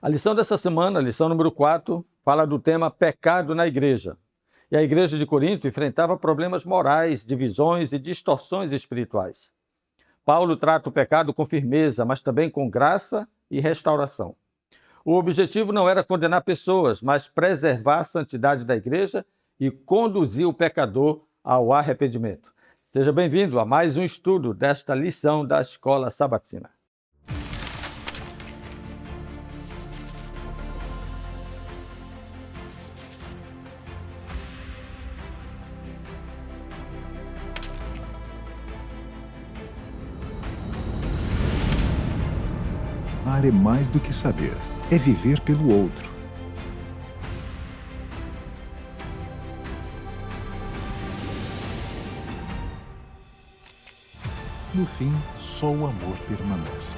A lição dessa semana, a lição número 4, fala do tema pecado na igreja. E a igreja de Corinto enfrentava problemas morais, divisões e distorções espirituais. Paulo trata o pecado com firmeza, mas também com graça e restauração. O objetivo não era condenar pessoas, mas preservar a santidade da igreja e conduzir o pecador ao arrependimento. Seja bem-vindo a mais um estudo desta lição da Escola Sabatina. Amar é mais do que saber, é viver pelo outro. No fim, só o amor permanece.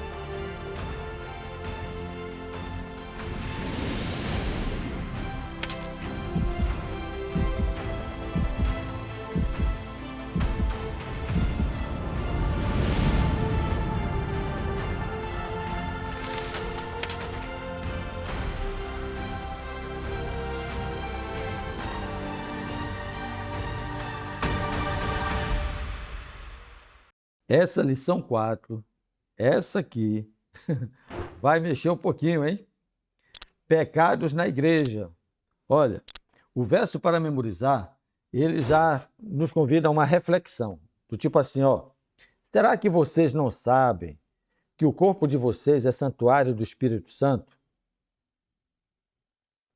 Essa lição 4, essa aqui, vai mexer um pouquinho, hein? Pecados na igreja. Olha, o verso para memorizar, ele já nos convida a uma reflexão. Do tipo assim, ó, será que vocês não sabem que o corpo de vocês é santuário do Espírito Santo?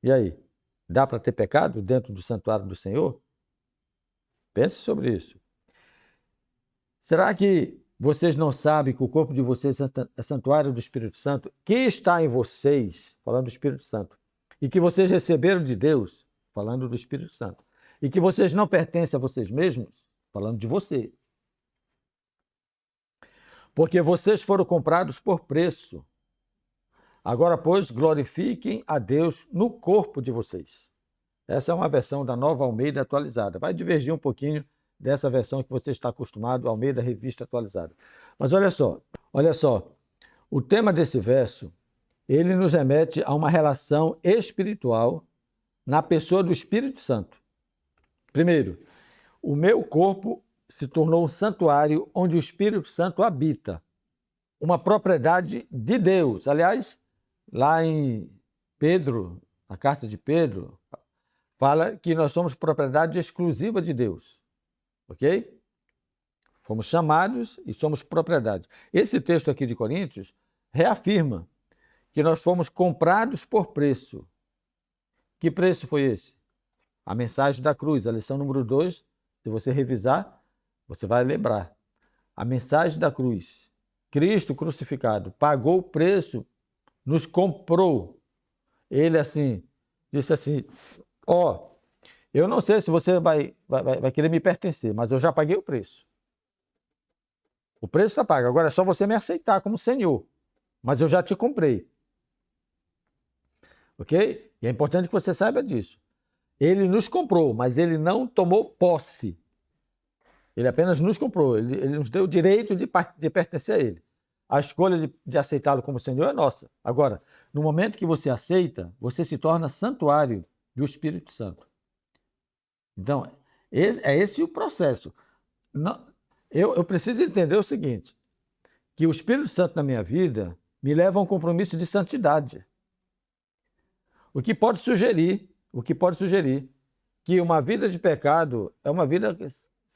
E aí, dá para ter pecado dentro do santuário do Senhor? Pense sobre isso. Será que vocês não sabem que o corpo de vocês é santuário do Espírito Santo, que está em vocês, falando do Espírito Santo, e que vocês receberam de Deus, falando do Espírito Santo, e que vocês não pertencem a vocês mesmos, falando de você? Porque vocês foram comprados por preço. Agora, pois, glorifiquem a Deus no corpo de vocês. Essa é uma versão da Nova Almeida atualizada. Vai divergir um pouquinho dessa versão que você está acostumado, Almeida Revista Atualizada. Mas olha só, o tema desse verso, ele nos remete a uma relação espiritual na pessoa do Espírito Santo. Primeiro, o meu corpo se tornou um santuário onde o Espírito Santo habita, uma propriedade de Deus. Aliás, lá em Pedro, na carta de Pedro, fala que nós somos propriedade exclusiva de Deus. Ok? Fomos chamados e somos propriedade. Esse texto aqui de Coríntios reafirma que nós fomos comprados por preço. Que preço foi esse? A mensagem da cruz, a lição número 2, se você revisar, você vai lembrar. A mensagem da cruz. Cristo crucificado pagou o preço, nos comprou. Ele assim, disse assim, ó, eu não sei se você vai querer me pertencer, mas eu já paguei o preço. O preço está pago. Agora é só você me aceitar como Senhor. Mas eu já te comprei. Ok? E é importante que você saiba disso. Ele nos comprou, mas ele não tomou posse. Ele apenas nos comprou. Ele nos deu o direito de pertencer a ele. A escolha de aceitá-lo como Senhor é nossa. Agora, no momento que você aceita, você se torna santuário do Espírito Santo. Então, é esse o processo. Eu preciso entender o seguinte, que o Espírito Santo na minha vida me leva a um compromisso de santidade. O que pode sugerir que uma vida de pecado é uma vida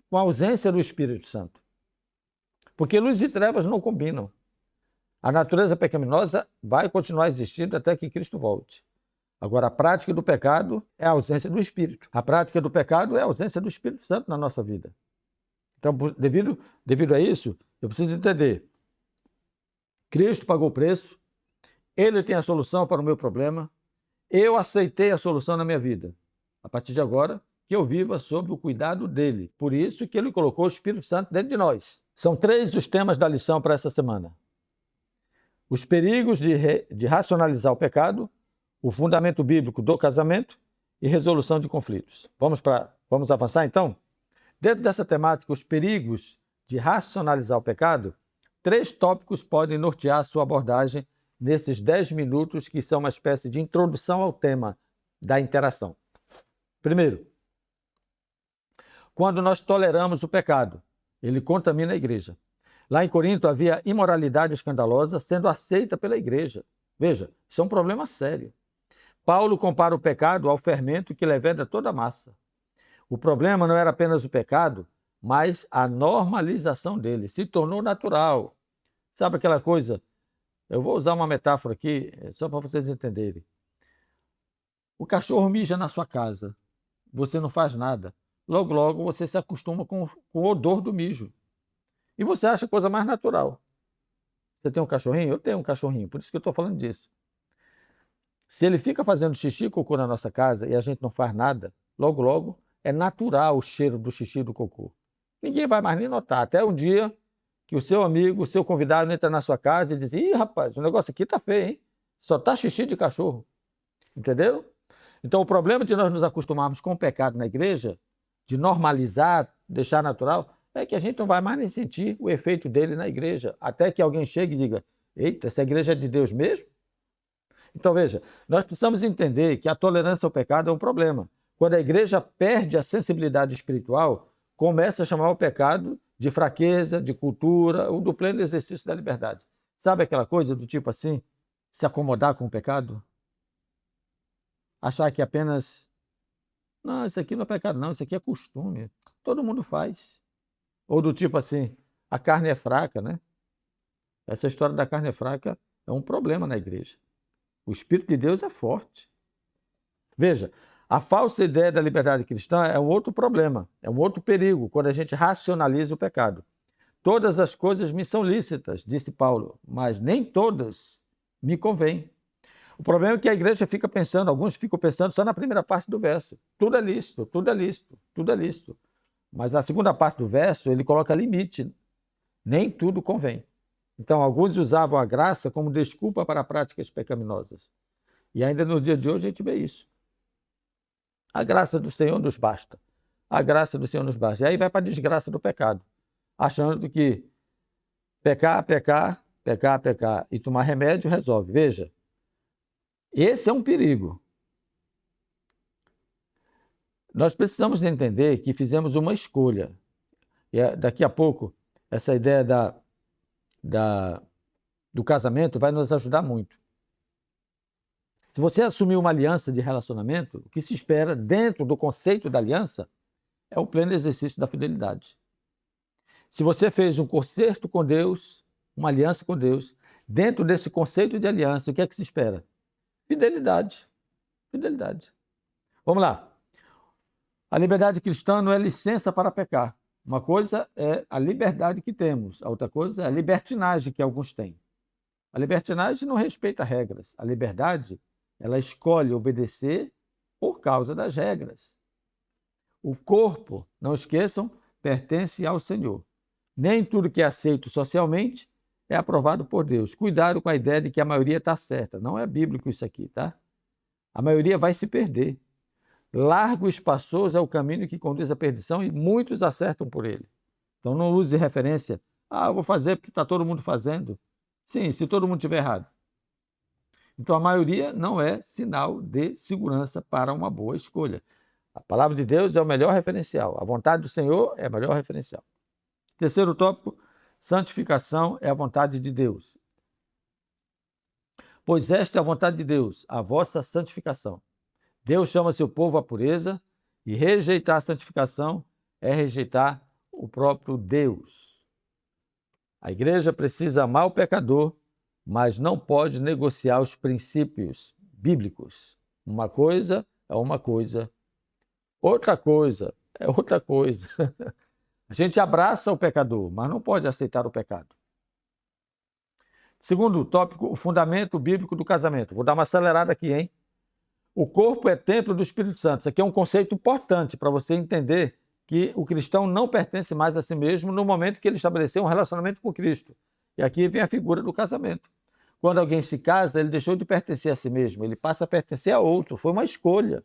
com ausência do Espírito Santo. Porque luz e trevas não combinam. A natureza pecaminosa vai continuar existindo até que Cristo volte. Agora, a prática do pecado é a ausência do Espírito. A prática do pecado é a ausência do Espírito Santo na nossa vida. Então, devido a isso, eu preciso entender. Cristo pagou o preço, Ele tem a solução para o meu problema, eu aceitei a solução na minha vida. A partir de agora, que eu viva sob o cuidado dEle. Por isso que Ele colocou o Espírito Santo dentro de nós. São 3 os temas da lição para essa semana. Os perigos de racionalizar o pecado, o fundamento bíblico do casamento e resolução de conflitos. Vamos avançar então? Dentro dessa temática, os perigos de racionalizar o pecado, 3 tópicos podem nortear a sua abordagem nesses 10 minutos que são uma espécie de introdução ao tema da interação. Primeiro, quando nós toleramos o pecado, ele contamina a igreja. Lá em Corinto havia imoralidade escandalosa sendo aceita pela igreja. Veja, isso é um problema sério. Paulo compara o pecado ao fermento que leveda toda a massa. O problema não era apenas o pecado, mas a normalização dele. Se tornou natural. Sabe aquela coisa? Eu vou usar uma metáfora aqui, só para vocês entenderem. O cachorro mija na sua casa. Você não faz nada. Logo, logo, você se acostuma com o odor do mijo. E você acha a coisa mais natural. Você tem um cachorrinho? Eu tenho um cachorrinho, por isso que eu estou falando disso. Se ele fica fazendo xixi e cocô na nossa casa e a gente não faz nada, logo, logo, é natural o cheiro do xixi e do cocô. Ninguém vai mais nem notar. Até um dia que o seu amigo, o seu convidado entra na sua casa e diz: ih, rapaz, o negócio aqui tá feio, hein? Só tá xixi de cachorro. Entenderam? Então, o problema de nós nos acostumarmos com o pecado na igreja, de normalizar, deixar natural, é que a gente não vai mais nem sentir o efeito dele na igreja, até que alguém chegue e diga: eita, essa igreja é de Deus mesmo? Então, veja, nós precisamos entender que a tolerância ao pecado é um problema. Quando a igreja perde a sensibilidade espiritual, começa a chamar o pecado de fraqueza, de cultura ou do pleno exercício da liberdade. Sabe aquela coisa do tipo assim, se acomodar com o pecado? Achar que apenas, não, isso aqui não é pecado não, isso aqui é costume, todo mundo faz. Ou do tipo assim, a carne é fraca, né? Essa história da carne é fraca é um problema na igreja. O Espírito de Deus é forte. Veja, a falsa ideia da liberdade cristã é um outro problema, é um outro perigo, quando a gente racionaliza o pecado. Todas as coisas me são lícitas, disse Paulo, mas nem todas me convêm. O problema é que a igreja fica pensando, alguns ficam pensando só na primeira parte do verso. Tudo é lícito, tudo é lícito, tudo é lícito. Mas a segunda parte do verso, ele coloca limite. Nem tudo convém. Então, alguns usavam a graça como desculpa para práticas pecaminosas. E ainda no dia de hoje a gente vê isso. A graça do Senhor nos basta. A graça do Senhor nos basta. E aí vai para a desgraça do pecado, achando que pecar e tomar remédio resolve. Veja, esse é um perigo. Nós precisamos entender que fizemos uma escolha. E daqui a pouco, essa ideia do casamento vai nos ajudar muito. Se você assumir uma aliança de relacionamento, o que se espera dentro do conceito da aliança é o pleno exercício da fidelidade. Se você fez um concerto com Deus, uma aliança com Deus, dentro desse conceito de aliança, o que é que se espera? Fidelidade. Fidelidade. Vamos lá. A liberdade cristã não é licença para pecar. Uma coisa é a liberdade que temos, a outra coisa é a libertinagem que alguns têm. A libertinagem não respeita regras. A liberdade, ela escolhe obedecer por causa das regras. O corpo, não esqueçam, pertence ao Senhor. Nem tudo que é aceito socialmente é aprovado por Deus. Cuidado com a ideia de que a maioria está certa. Não é bíblico isso aqui, tá? A maioria vai se perder. Largo e espaçoso é o caminho que conduz à perdição e muitos acertam por ele. Então não use referência, eu vou fazer porque está todo mundo fazendo. Sim, se todo mundo estiver errado. Então a maioria não é sinal de segurança para uma boa escolha. A palavra de Deus é o melhor referencial. A vontade do Senhor é o melhor referencial. Terceiro tópico, santificação é a vontade de Deus. Pois esta é a vontade de Deus, a vossa santificação. Deus chama seu povo à pureza e rejeitar a santificação é rejeitar o próprio Deus. A igreja precisa amar o pecador, mas não pode negociar os princípios bíblicos. Uma coisa é uma coisa, outra coisa é outra coisa. A gente abraça o pecador, mas não pode aceitar o pecado. Segundo tópico, o fundamento bíblico do casamento. Vou dar uma acelerada aqui, hein? O corpo é templo do Espírito Santo. Isso aqui é um conceito importante para você entender que o cristão não pertence mais a si mesmo no momento que ele estabeleceu um relacionamento com Cristo. E aqui vem a figura do casamento. Quando alguém se casa, ele deixou de pertencer a si mesmo, ele passa a pertencer a outro. Foi uma escolha.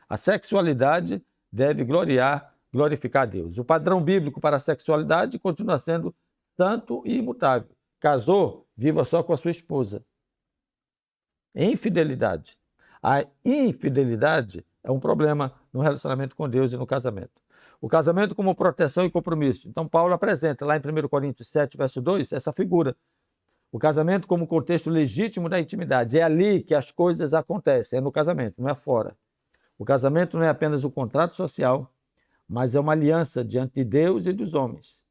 A sexualidade deve glorificar a Deus. O padrão bíblico para a sexualidade continua sendo santo e imutável. Casou, viva só com a sua esposa. Infidelidade. A infidelidade é um problema no relacionamento com Deus e no casamento. O casamento como proteção e compromisso. Então, Paulo apresenta lá em 1 Coríntios 7, verso 2, essa figura. O casamento como contexto legítimo da intimidade. É ali que as coisas acontecem, é no casamento, não é fora. O casamento não é apenas um contrato social, mas é uma aliança diante de Deus e dos homens.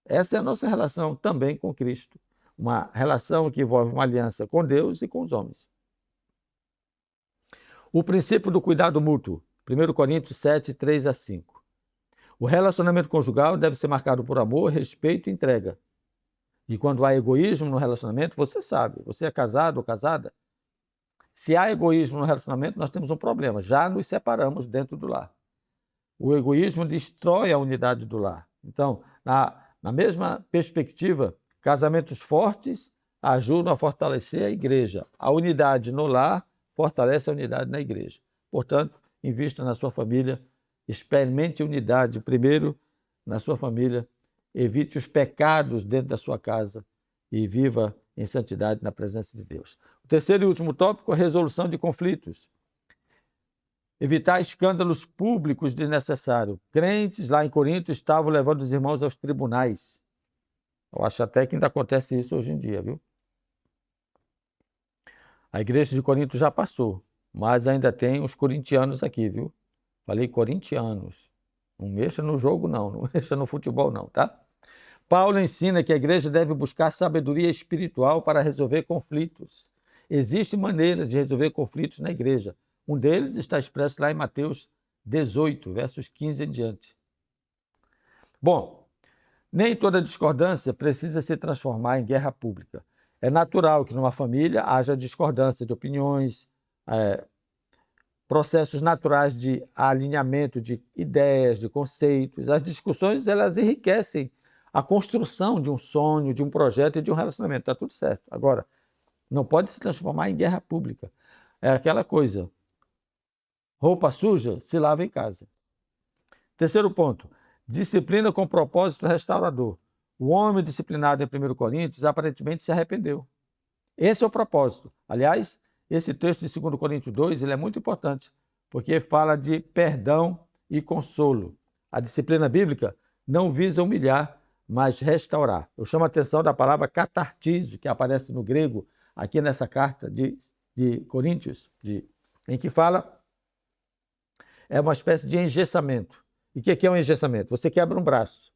Essa é a nossa relação também com Cristo. Uma relação que envolve uma aliança com Deus e com os homens. O princípio do cuidado mútuo. 1 Coríntios 7, 3 a 5. O relacionamento conjugal deve ser marcado por amor, respeito e entrega. E quando há egoísmo no relacionamento, você sabe, você é casado ou casada, se há egoísmo no relacionamento, nós temos um problema, já nos separamos dentro do lar. O egoísmo destrói a unidade do lar. Então, na mesma perspectiva, casamentos fortes ajudam a fortalecer a igreja. A unidade no lar fortalece a unidade na igreja. Portanto, invista na sua família, experimente unidade primeiro na sua família, evite os pecados dentro da sua casa e viva em santidade na presença de Deus. O terceiro e último tópico é a resolução de conflitos. Evitar escândalos públicos desnecessários. Crentes lá em Corinto estavam levando os irmãos aos tribunais. Eu acho até que ainda acontece isso hoje em dia, viu? A igreja de Corinto já passou, mas ainda tem os corintianos aqui, viu? Falei corintianos. Não mexa no jogo, não mexa no futebol, não, tá? Paulo ensina que a igreja deve buscar sabedoria espiritual para resolver conflitos. Existem maneiras de resolver conflitos na igreja. Um deles está expresso lá em Mateus 18, versos 15 em diante. Bom, nem toda discordância precisa se transformar em guerra pública. É natural que numa família haja discordância de opiniões, processos naturais de alinhamento de ideias, de conceitos. As discussões, elas enriquecem a construção de um sonho, de um projeto e de um relacionamento. Está tudo certo. Agora, não pode se transformar em guerra pública. É aquela coisa. Roupa suja, se lava em casa. Terceiro ponto. Disciplina com propósito restaurador. O homem disciplinado em 1 Coríntios aparentemente se arrependeu. Esse é o propósito. Aliás, esse texto de 2 Coríntios 2 ele é muito importante, porque fala de perdão e consolo. A disciplina bíblica não visa humilhar, mas restaurar. Eu chamo a atenção da palavra catartizo, que aparece no grego, aqui nessa carta de Coríntios, em que fala, é uma espécie de engessamento. E o que é um engessamento? Você quebra um braço,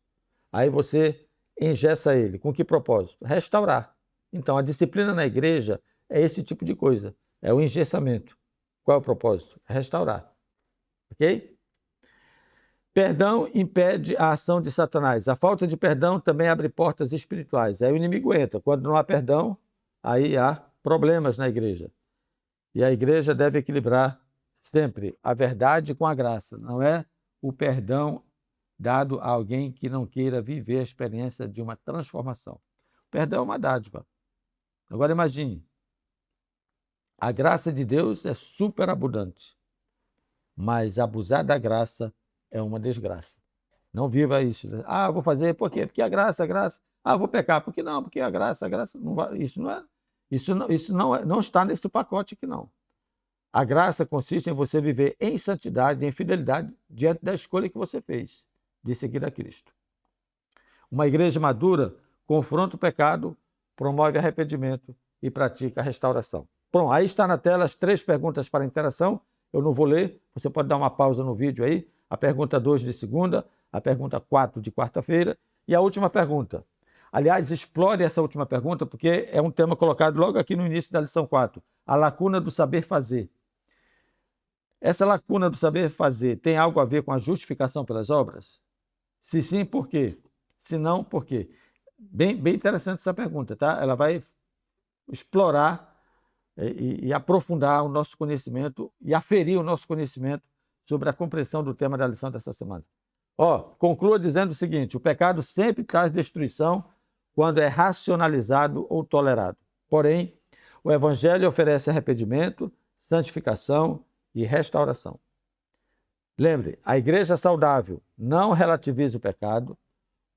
aí você engessa ele. Com que propósito? Restaurar. Então, a disciplina na igreja é esse tipo de coisa, é o engessamento. Qual é o propósito? Restaurar. Ok? Perdão impede a ação de Satanás. A falta de perdão também abre portas espirituais. Aí o inimigo entra. Quando não há perdão, aí há problemas na igreja. E a igreja deve equilibrar sempre a verdade com a graça. Não é o perdão dado a alguém que não queira viver a experiência de uma transformação. O perdão é uma dádiva. Agora imagine, a graça de Deus é superabundante, mas abusar da graça é uma desgraça. Não viva isso. Ah, vou fazer, por quê? Porque a graça. Ah, vou pecar, por que não? Porque a graça não vai, isso não está nesse pacote aqui, não. A graça consiste em você viver em santidade, em fidelidade, diante da escolha que você fez de seguir a Cristo. Uma igreja madura confronta o pecado, promove arrependimento e pratica a restauração. Pronto, aí está na tela as 3 perguntas para interação. Eu não vou ler, você pode dar uma pausa no vídeo aí. A pergunta 2 de segunda, a pergunta 4 de quarta-feira e a última pergunta. Aliás, explore essa última pergunta, porque é um tema colocado logo aqui no início da lição 4. A lacuna do saber fazer. Essa lacuna do saber fazer tem algo a ver com a justificação pelas obras? Se sim, por quê? Se não, por quê? Bem interessante essa pergunta, tá? Ela vai explorar e aprofundar o nosso conhecimento e aferir o nosso conhecimento sobre a compreensão do tema da lição dessa semana. Conclua dizendo o seguinte: o pecado sempre traz destruição quando é racionalizado ou tolerado. Porém, o Evangelho oferece arrependimento, santificação e restauração. Lembre, a igreja saudável não relativiza o pecado,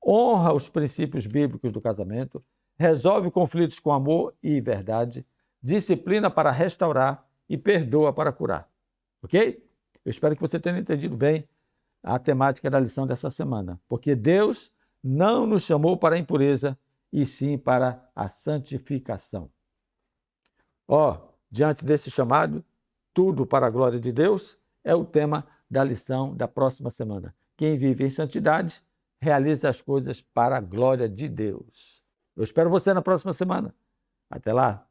honra os princípios bíblicos do casamento, resolve conflitos com amor e verdade, disciplina para restaurar e perdoa para curar. Ok? Eu espero que você tenha entendido bem a temática da lição dessa semana, porque Deus não nos chamou para a impureza, e sim para a santificação. Diante desse chamado, tudo para a glória de Deus, é o tema da lição da próxima semana. Quem vive em santidade, realiza as coisas para a glória de Deus. Eu espero você na próxima semana. Até lá!